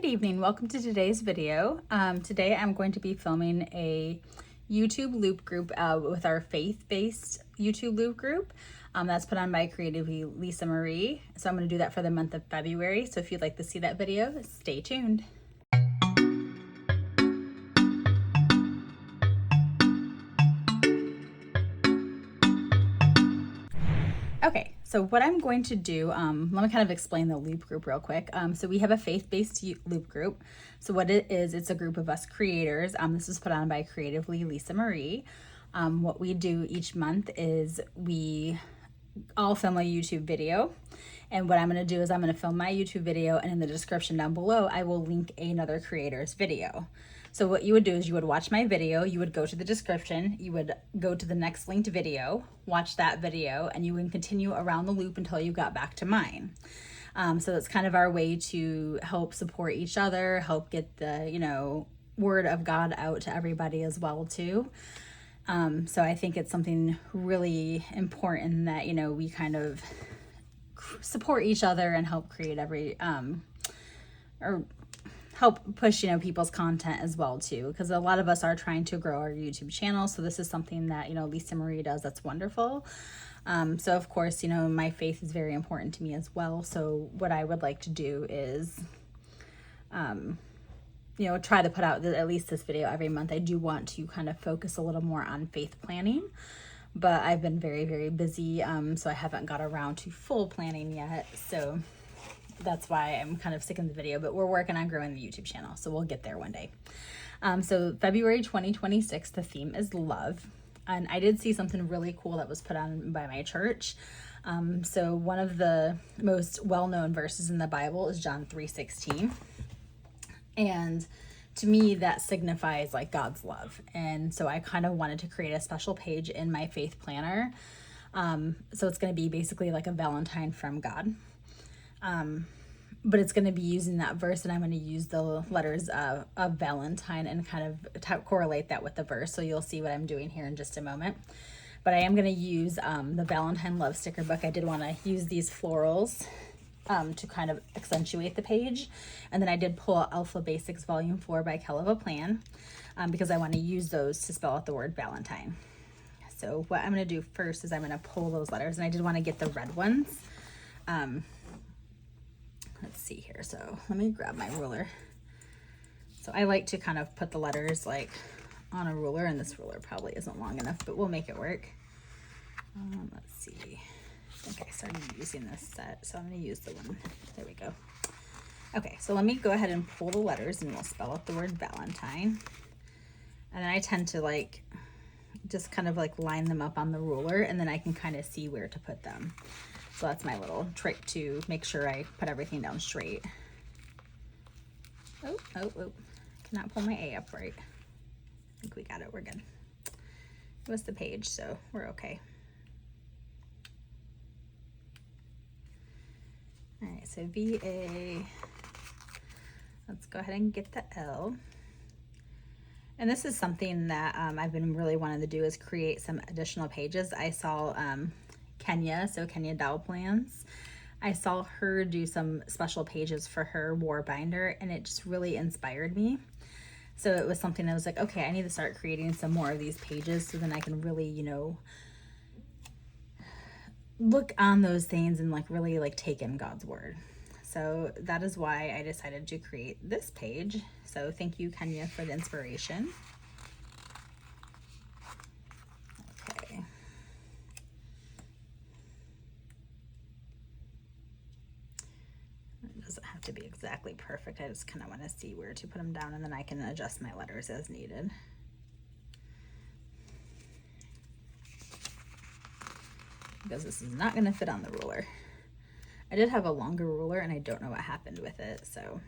Good evening, welcome to today's video. Today I'm going to be filming a YouTube loop group with our faith-based YouTube loop group that's put on by Creatively Lisa Marie. So I'm going to do that for the month of February. So if you'd like to see that video, stay tuned. Okay, so what I'm going to do, let me kind of explain the loop group real quick. So we have a faith-based loop group. So what it is, it's a group of us creators. This is put on by Creatively Lisa Marie. What we do each month is we all film a YouTube video. And what I'm going to do is I'm going to film my YouTube video, and in the description down below, I will link another creator's video. So what you would do is you would watch my video, you would go to the description, you would go to the next linked video, watch that video, and you would continue around the loop until you got back to mine. So it's kind of our way to help support each other, help get the, word of God out to everybody as well too. So I think it's something really important that, we kind of support each other and help create or help push, people's content as well too, because a lot of us are trying to grow our YouTube channel. So this is something that, Lisa Marie does that's wonderful. So of course, my faith is very important to me as well. So what I would like to do is, try to put out at least this video every month. I do want to kind of focus a little more on faith planning, but I've been very, very busy. So I haven't got around to full planning yet. So that's why I'm kind of sticking to the video, but we're working on growing the YouTube channel. So we'll get there one day. So February 2026, the theme is love. And I did see something really cool that was put on by my church. So one of the most well-known verses in the Bible is John 3:16. And to me, that signifies like God's love. And so I kind of wanted to create a special page in my faith planner. So it's going to be basically like a Valentine from God. But it's going to be using that verse, and I'm going to use the letters of Valentine and kind of correlate that with the verse. So you'll see what I'm doing here in just a moment. But I am going to use the Valentine Love Sticker Book. I did want to use these florals to kind of accentuate the page. And then I did pull Alpha Basics Volume 4 by Kell because I want to use those to spell out the word Valentine. So what I'm going to do first is I'm going to pull those letters, and I did want to get the red ones. Let's see here. So let me grab my ruler. So I like to kind of put the letters like on a ruler, and this ruler probably isn't long enough, but we'll make it work. Let's see. I think I started using this set, so I'm going to use the one. There we go. Okay, so let me go ahead and pull the letters, and we'll spell out the word Valentine. And then I tend to just kind of line them up on the ruler, and then I can kind of see where to put them. So that's my little trick to make sure I put everything down straight. Oh, cannot pull my A up right. I think we got it, we're good. It was the page, so we're okay. All right, so VA, let's go ahead and get the L. And this is something that I've been really wanting to do, is create some additional pages. I saw Cassthetic Plans. I saw her do some special pages for her war binder, and it just really inspired me. So it was something that was like, okay, I need to start creating some more of these pages so then I can really, look on those things and really take in God's word. So that is why I decided to create this page. So thank you, Kenya, for the inspiration. Okay. It doesn't have to be exactly perfect. I just kind of want to see where to put them down, and then I can adjust my letters as needed. Because this is not going to fit on the ruler. I did have a longer ruler, and I don't know what happened with it, so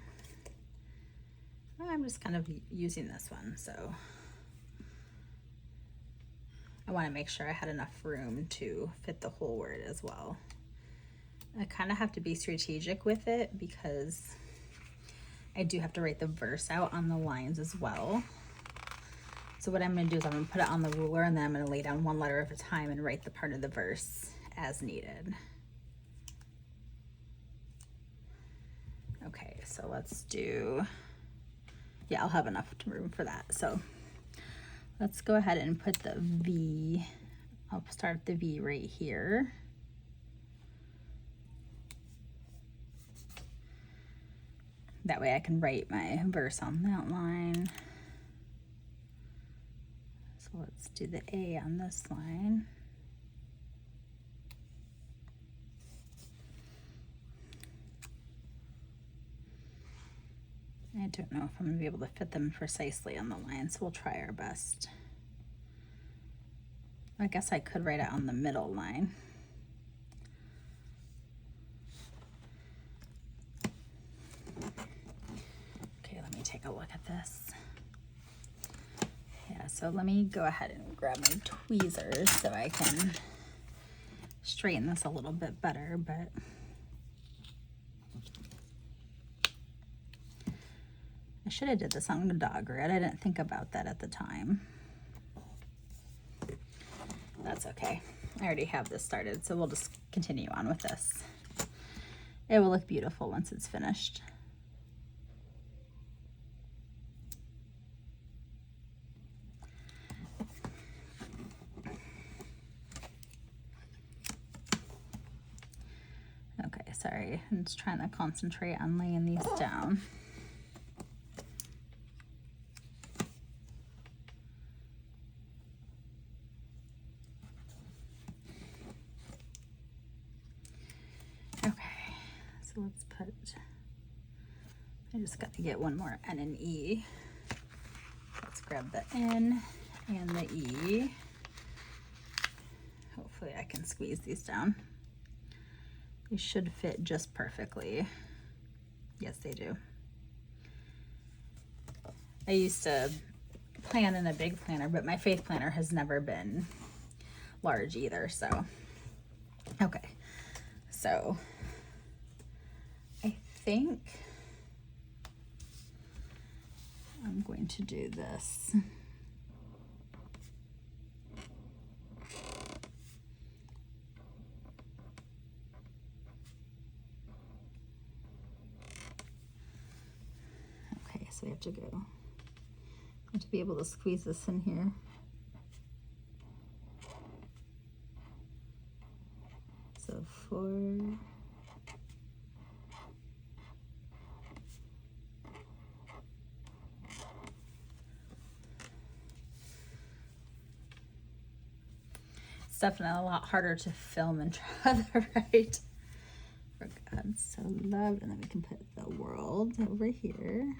I'm just kind of using this one. So I want to make sure I had enough room to fit the whole word as well. I kind of have to be strategic with it because I do have to write the verse out on the lines as well. So what I'm going to do is I'm going to put it on the ruler, and then I'm going to lay down one letter at a time and write the part of the verse as needed. Okay, so let's do, yeah, I'll have enough room for that. So let's go ahead and put the V. I'll start the V right here. That way I can write my verse on that line. So let's do the A on this line. I don't know if I'm going to be able to fit them precisely on the line, so we'll try our best. I guess I could write it on the middle line. Okay, let me take a look at this. Yeah, so let me go ahead and grab my tweezers so I can straighten this a little bit better, but I should have did this on the dog grid. I didn't think about that at the time. That's okay. I already have this started, so we'll just continue on with this. It will look beautiful once it's finished. Okay, sorry. I'm just trying to concentrate on laying these down. So let's put, I just got to get one more N and E. Let's grab the N and the E. Hopefully I can squeeze these down. These should fit just perfectly. Yes, they do. I used to plan in a big planner, but my faith planner has never been large either, so. Okay, so I think I'm going to do this. Okay, so we have to be able to squeeze this in here. So 4. It's definitely a lot harder to film and draw the right. For God so loved, and then we can put the world over here.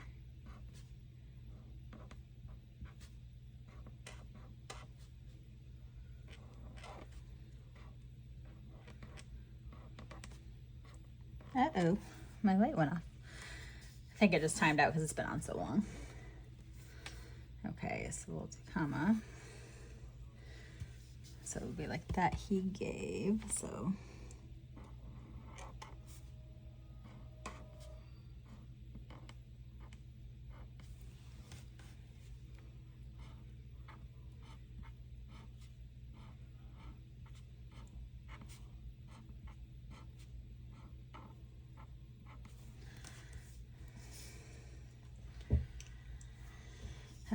Uh-oh, my light went off. I think it just timed out because it's been on so long. Okay, so we'll do comma. So it would be like that he gave, so.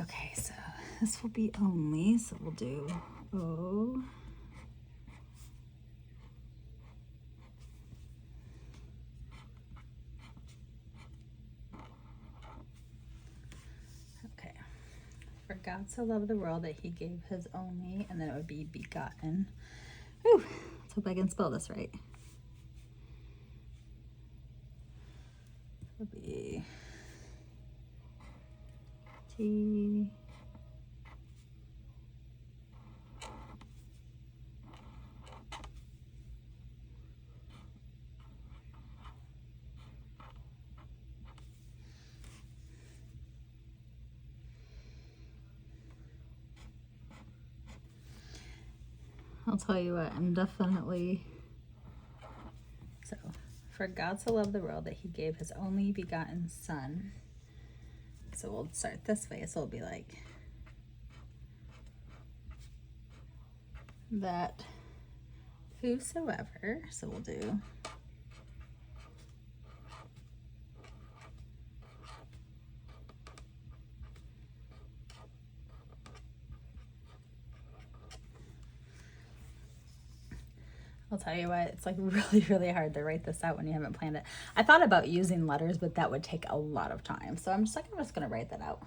Okay, so this will be only, so we'll do O. Okay, for God so loved the world that he gave his only, and then it would be begotten. Whew, let's hope I can spell this right. It would be T. I'll tell you what, I'm definitely, so, for God so loved the world that he gave his only begotten son. So we'll start this way, so it'll be like that whosoever, so we'll do I'll tell you what, it's like really, really hard to write this out when you haven't planned it. I thought about using letters, but that would take a lot of time. So I'm just gonna write that out.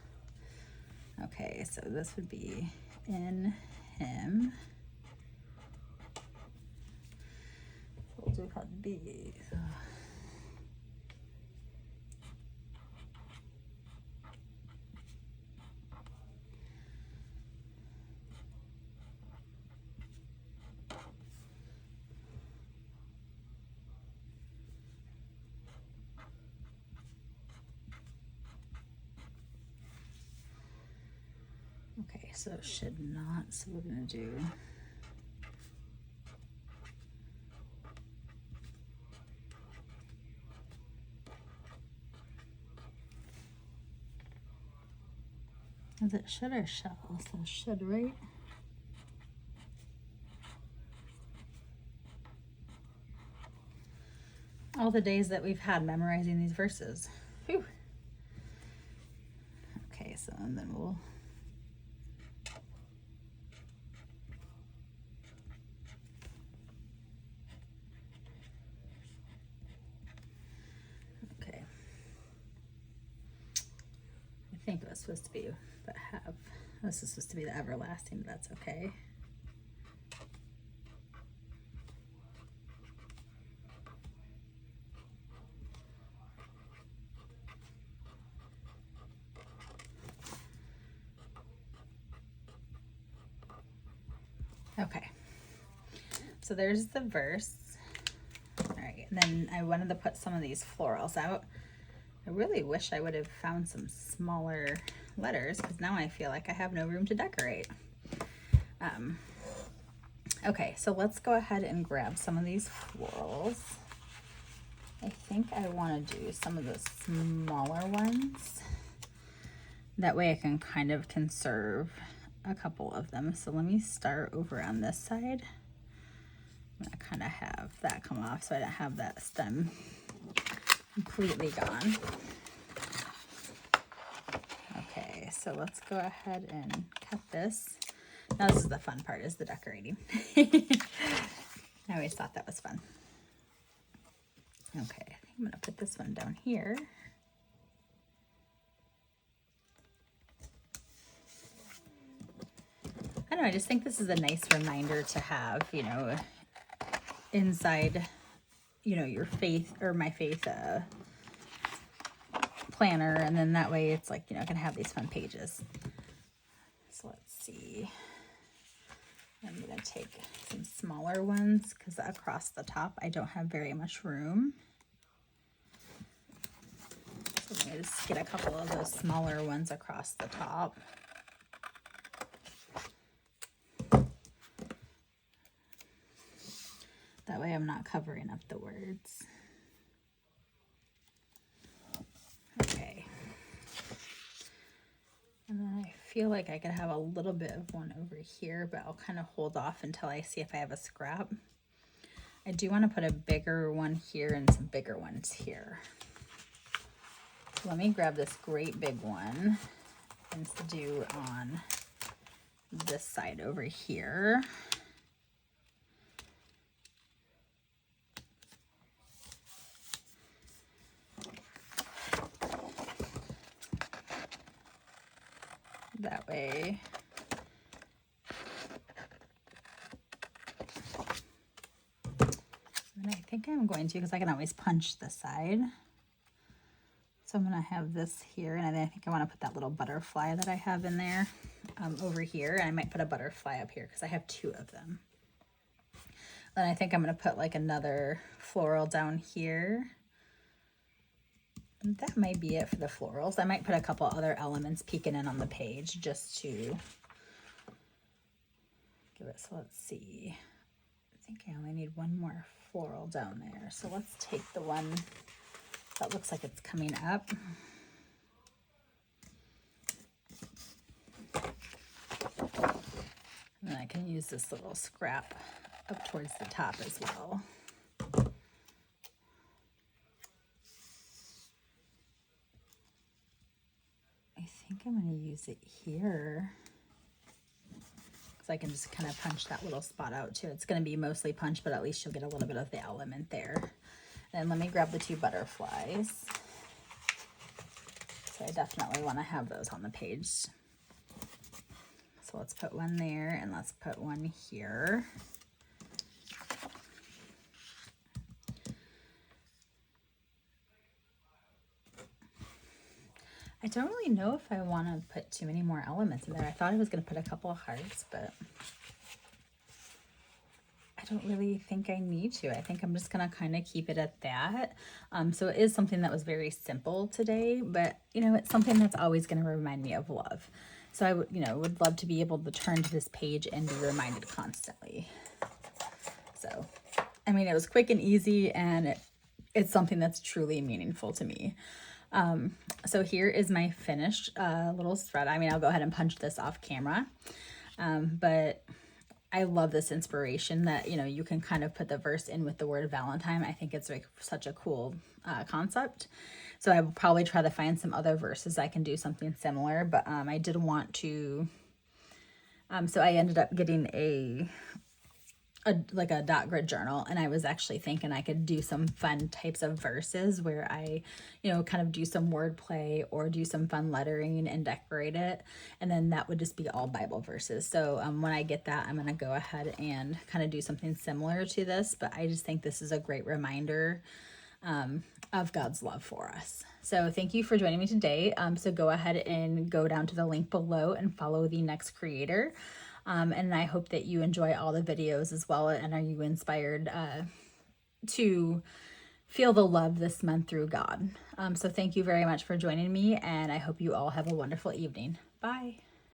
Okay, so this would be in him. We'll do cut B. Okay, so it should not, so we're gonna do is it should or shall? So should, right? All the days that we've had memorizing these verses. Whew. Okay, so and then we'll okay. I think it was supposed to be but have this is supposed to be the everlasting, but that's okay. Okay, so there's the verse. All right, and then I wanted to put some of these florals out. I really wish I would have found some smaller letters because now I feel like I have no room to decorate. Okay, so let's go ahead and grab some of these florals. I think I want to do some of the smaller ones. That way I can kind of conserve a couple of them. So let me start over on this side. I'm gonna kind of have that come off so I don't have that stem completely gone. Okay, so let's go ahead and cut this. Now this is the fun part, is the decorating. I always thought that was fun. Okay, I think I'm gonna put this one down here. I don't know, I just think this is a nice reminder to have, you know, inside, you know, your faith or my faith planner, and then that way it's like, you know, I can have these fun pages. So let's see. I'm gonna take some smaller ones because across the top I don't have very much room. So let me just get a couple of those smaller ones across the top. That way I'm not covering up the words. Okay. And then I feel like I could have a little bit of one over here, but I'll kind of hold off until I see if I have a scrap. I do want to put a bigger one here and some bigger ones here. Let me grab this great big one and do on this side over here. That way and I think I'm going to, because I can always punch the side. So I'm going to have this here, and then I think I want to put that little butterfly that I have in there over here, and I might put a butterfly up here because I have two of them. Then I think I'm going to put like another floral down here. And that might be it for the florals. I might put a couple other elements peeking in on the page just to give it, so let's see. I think I only need one more floral down there. So let's take the one that looks like it's coming up. And then I can use this little scrap up towards the top as well. I think I'm going to use it here because So I can just kind of punch that little spot out too. It's going to be mostly punched, but at least you'll get a little bit of the element there. And let me grab the 2 butterflies. So I definitely want to have those on the page. So let's put one there and let's put one here. I don't really know if I want to put too many more elements in there. I thought I was going to put a couple of hearts, but I don't really think I need to. I think I'm just going to kind of keep it at that. So it is something that was very simple today, but you know, it's something that's always going to remind me of love. So I would, you know, would love to be able to turn to this page and be reminded constantly. So, I mean, it was quick and easy, and it's something that's truly meaningful to me. So here is my finished little spread. I mean, I'll go ahead and punch this off camera, but I love this inspiration that, you know, you can kind of put the verse in with the word Valentine. I think it's like such a cool concept. So I will probably try to find some other verses I can do something similar, but I did want to, so I ended up getting a like a dot grid journal, and I was actually thinking I could do some fun types of verses where I, you know, kind of do some wordplay or do some fun lettering and decorate it, and then that would just be all Bible verses. So when I get that, I'm going to go ahead and kind of do something similar to this, but I just think this is a great reminder of God's love for us. So thank you for joining me today. So go ahead and go down to the link below and follow the next creator. And I hope that you enjoy all the videos as well, and are you inspired to feel the love this month through God. So thank you very much for joining me, and I hope you all have a wonderful evening. Bye.